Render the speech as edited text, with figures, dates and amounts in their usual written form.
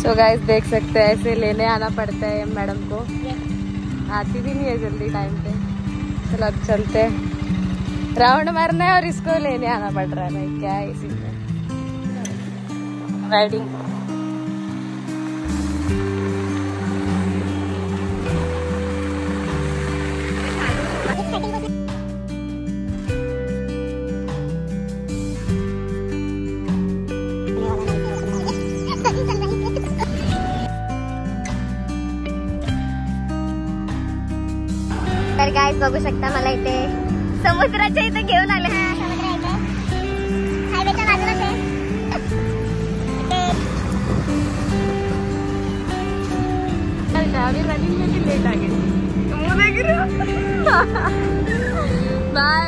So guys देख सकते हैं ऐसे लेने आना पड़ता है मैडम को, आती भी नहीं है जल्दी टाइम पे। चलो अब चलते हैं, राउंड मारना है और इसको लेने आना पड़ रहा है भाई, क्या है इसी में राइडिंग। तर गाइस बघू शकता मला इथे समुद्राच्या इथे घेऊन आले। हायवेच्या बाजूलाच आहे। अभी रनिंग में भी लेट आ गए, मुंह देख रहे हो। बाय।